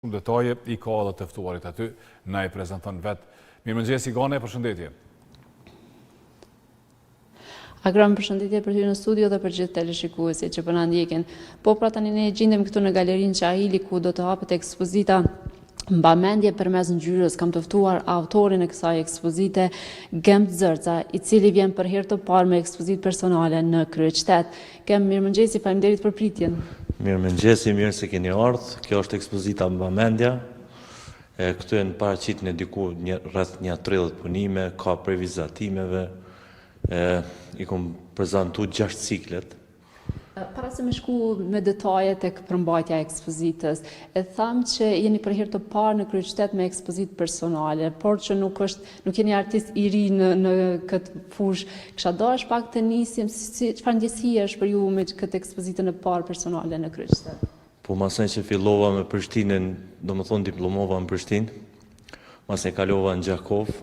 Detaje I ka edhe të ftuarit aty, na I prezanton vetë. Mirëmëngjes Igone, përshëndetje. Agram, përshëndetje për ty në studio dhe për gjithë teleshikuesit që po na ndjekin. Po pra tani ne gjendem këtu në galerinë Qahili ku do të hapet ekspozita Mbamendje përmes ngjyrës. Kam të ftuar autorin e kësaj ekspozite, Gemtë Zërca, I cili vjen për herë të parë me ekspozitë personale në kryeqytet. Mirëmëngjes, faleminderit për pritjen. Mirëmëngjes, mirë se keni ardhur. Kjo është ekspozita Mbamendja. Këtu janë paraqitën e diku rreth 30 punime, ka prej vizatimeve. I kom prezantu 6 ciklet. Para se me shku me detaje tek përmbajtja e ekspozitës, e tham që jeni për herë të parë në kryeqytet me ekspozitë personale, por që nuk jeni artist I ri në këtë fushë. Kisha dashur pak të nisim çfarë ndjesie është për ju me këtë ekspozitën e parë personale në kryeqytet. Po masaj që fillova me Prishtinën, domethënë diplomova në Prishtinë, masaj kalova në Gjakov,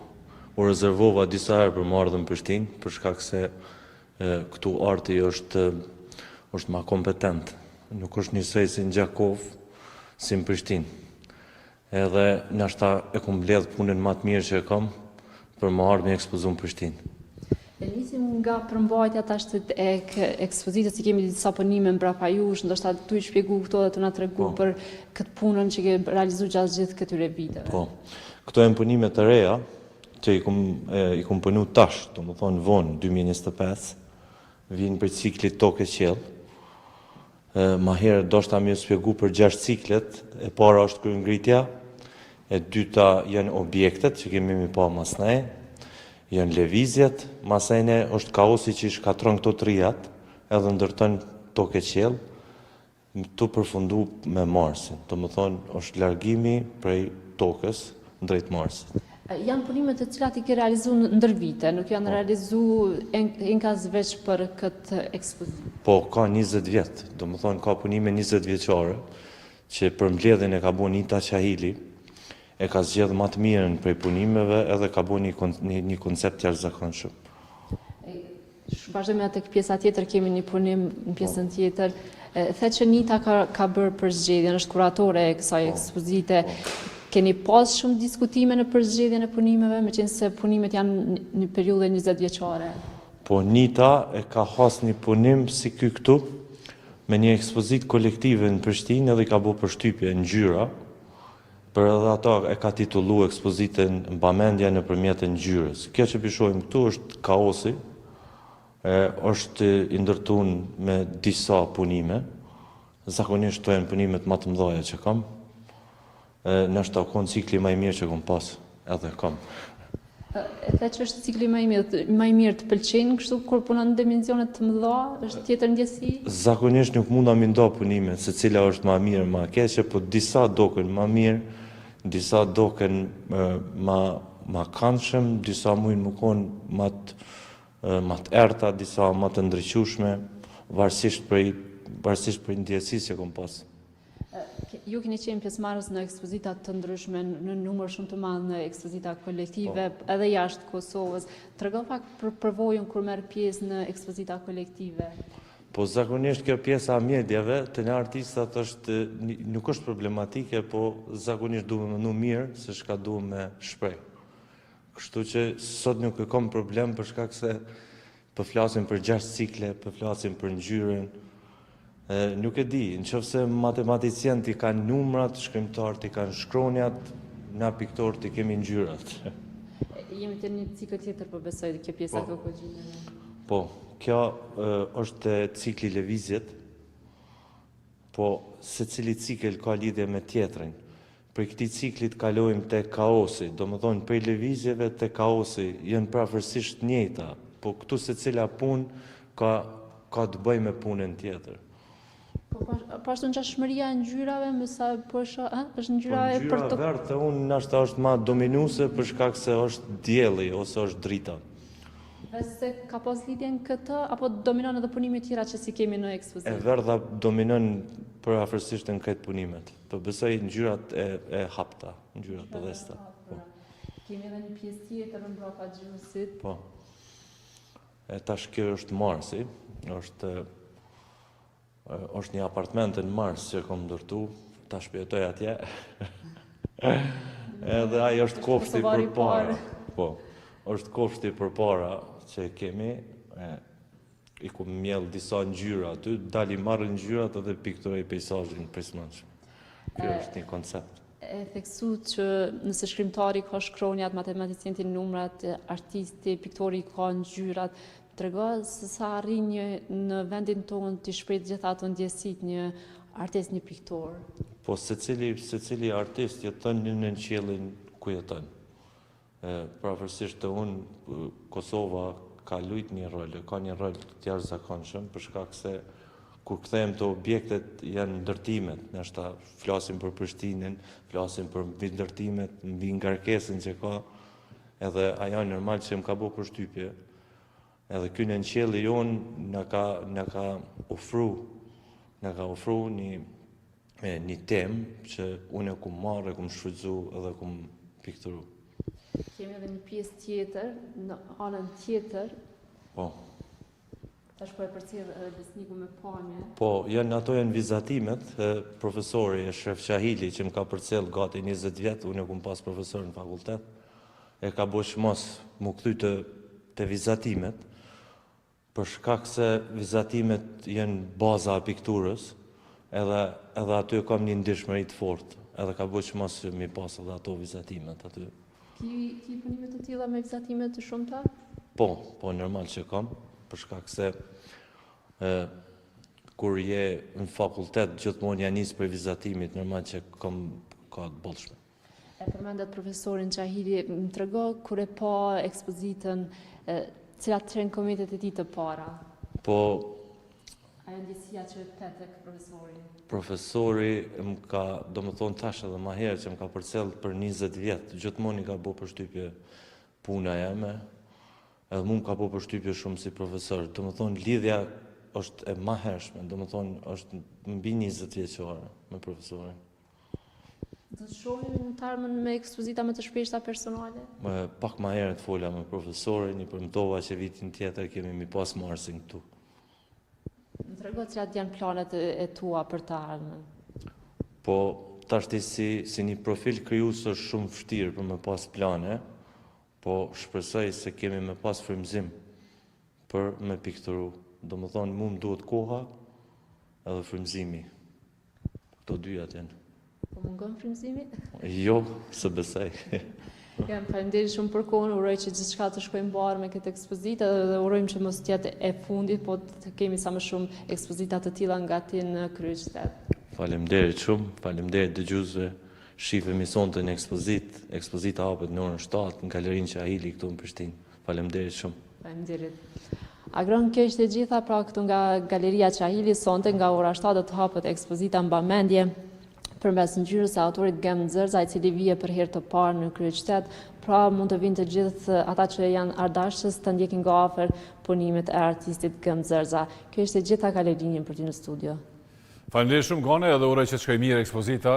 u rezervova disa herë për më ardhur në Prishtinë, për shkak se këtu arti është ma kompetent. Nuk është njësoj si në Gjakov, si në Prishtinë. Edhe nashta e kom mbledh punën më të mirë që e kam për më ardhur me ekspozu në Prishtinë. E nisim nga përmbajtja tash e ekspozitës, si kemi disa punime mbrapa jush, ndoshta tu I shpjegu këto dhe të na tregu për këtë punën që ke realizuar gjatë gjithë këtyre viteve. Po. Këto janë punime të reja që I kom punu tash, domethënë vonë 2025, vinë për ciklit Tokë e Qiell. Ma herë ndoshta më shpjegu për 6 ciklet, e para është kryengritja, e dyta janë objektet që kemi më pa mas ne, janë lëvizjet, masajne është kaosi që I shkatron këto trijat, edhe ndërton Tokë e Qiell, tu përfundu me Marsin. Domethënë është largimi prej Tokës drejt Marsit. Janë punime të cilat I ke realizuar ndër vite, nuk janë realizuar enkas veç për këtë ekspozitë. Po, ka 20 vjet, domethënë ka punime 20 vjeçare, që për mbledhjen e ka bën Nita Qahili, e ka zgjedh më të mirën prej punimeve edhe ka bën një koncept jashtëzakonshëm. Vazhdojmë tek pjesa tjetër, kemi një punim në pjesën tjetër. The që Nita ka bërë përzgjedhjen, është kuratore e kësaj ekspozite. Keni pas shumë diskutime në përzgjedhjen e punimeve, meqense punimet janë në periudhë 20 vjeçare? Po, Nita e ka has një punim si ky këtu, me një ekspozitë kolektive në Prishtinë edhe I ka bërë përshtypje ngjyra, për edhe ato e ka titulluar ekspozitën Mbamendja nëpërmjet ngjyrës. Kjo që shohim këtu është kaosi, është I ndërtuar me disa punime, zakonisht to janë punimet më të mëdha që kam. Nështë konë cikli më I mirë që kom pas, edhe kam. E the që është cikli më I mirë të pëlqenë, kështu kur punon në dimensionet të mëdha, është tjetër ndjesi? Zakonisht nuk munda mi ndo punime, se cila është më mirë, më keqe, po disa doken më mirë, disa doken më këndshëm, disa mujnë më konë më të erta, disa më të ndryqushme, varsisht për ndjesisë që kom pas. Ju keni qenë pjesëmarrës në ekspozita të ndryshme, në numër shumë të madh në ekspozita kolektive, edhe jashtë Kosovës. Tregon pak për përvojën kur merr pjesë në ekspozita kolektive. Po zakonisht kjo pjesa e mjedjeve të ne artistat nuk është problematike, po zakonisht duhet me mënu mirë se çka duhet me shpreh. Kështu që sot nuk e kam problem për shkak se po flasim për 6 cikle, po flasim për ngjyrën. Nuk e di, nëse matematicient I kanë numrat, shkrimtarët I kanë shkronjat, na piktorët I kemi ngjyrat. Jemi të një cikël tjetër, po besoj kjo pjesa krokodilëve. Po, kjo është cikli lëvizjet, po secili cikël ka lidhje me tjetrin. Për këtij ciklit kalojmë te kaosi, domethënë prej lëvizjeve te kaosi janë prafërsisht të njëjta, po këtu secila punë ka të bëjë me punën tjetër. Po ashtu ngjashmëria e ngjyrave, me sa po është ngjyra e për të verdhë, unë nashta është më dominuese për shkak se është dielli ose është drita. Se ka pas lidhje në këtë apo dominon edhe punime tjera që si kemi në ekspozitë? E verdha dominon për afërsisht në këtë punimet. Po besoj ngjyrat e hapta, ngjyrat e dhësta. Kemi edhe një pjesë tjetër mbrapa xhirusit. Po. Tash kjo është Marsi, është një apartament në Mars që kom ndërtu, ta shpjetoj atje. Edhe ai është kofshti Kosovari përpara. parë. Po, është kofshti përpara që kemi, i ku mjell disa ngjyra aty, dali marrë ngjyrat edhe pikturoj peizazhin prismëshëm. Ky është një koncept. E theksu që nëse shkrimtari ka shkronjat, matematicienti numrat, artisti, piktori ka ngjyrat, trego se sa arrin në vendin tonë të shpreh gjitha ato ndjesit një artist, një piktor. Po secili artist jeton në qiellin ku jeton. Pavarësisht të unë, Kosova ka luajtur një rol, ka një rol të jashtëzakonshëm për shkak se kur kthejmë të objektet janë ndërtimet, nështë flasim për Prishtinën, flasim për mbi ndërtimet, mbi ngarkesën që ka, edhe ajo normal që më ka bërë përshtypje. Edhe ky në qielli jonë na ka ofru një temë që unë e kum marrë, e kum shfrytzu edhe kum pikturu. Kemi edhe një pjesë tjetër, në anën tjetër, Po. tash po e përcjell edhe besniku me pamje. Po, ato janë vizatimet, profesori Shref Qahili që më ka përcjell gati 20 vjet, unë e kum pas profesor në fakultet, e ka bosh mos më kthy të vizatimet, për shkak se vizatimet janë baza e pikturës, edhe aty kam një ndihmëri të fortë, edhe ka bosh mos mi pas edhe ato vizatimet aty. Ki punime të tilla me vizatime të shumta? Po, normal që kam, për shkak se kur je në fakultet gjithmonë ja nis për vizatimit, normal që ka të bollshme. E përmendat profesorin Qahili, më trego kur e pa ekspozitën, cilat të komitet e tij të para? Po, Ajo ndjesia që e tek profesori. profesori më ka, do më thonë tash edhe ma herë që më ka përcjell për 20 vjetë, gjithmonë i ka bo përshtypje puna jeme, edhe mu më ka bo përshtypje shumë si profesor. Do më thonë lidhja është e ma hershme, do më thonë është mbi 20 vjeqare me profesorin. Do të shohim në termën me ekspozita më të shpeshta personale? Pak ma herë të fola me profesorin, i përmtova që vitin tjetër kemi mi pas marsin këtu. Më trego cilat janë planet e tua për të ardhmen? Po, tashti si një profil krijues është shumë vështirë për me pas plane, po shpresoj se kemi me pas frymëzim për me pikturu. Do më thonë, mu më duhet koha edhe frymëzimi. Këto dyja janë. Po mungon frymëzimi? Jo, se besoj. Jam faleminderit shumë për kohën, uroj që gjithçka të shkojë mbar me këtë ekspozitë dhe urojmë që mos të jetë e fundit, po të kemi sa më shumë ekspozita të tilla nga ti në kryeqytet. Faleminderit shumë, faleminderit dëgjuesve. Shifemi sonte në ekspozita hapet në orën 7 në Galerinë Qahili këtu në Prishtinë. Faleminderit shumë. Faleminderit. Agron, kjo ishte gjitha pra këtu nga Galeria Qahili, sonte nga ora 7 do të hapet ekspozita Mbamendje përmes ngjyrës së autorit Gem Nxerza, i cili vije për herë të parë në kryeqytet, pra mund të vinë të gjithë ata që janë ardashës të ndjekin nga afër punimet e artistit Gem Nxerza. Kjo ishte gjitha kalerinjën për ty në studio. Faleminderit shumë Gane, edhe uroj që të shkojë mirë ekspozita.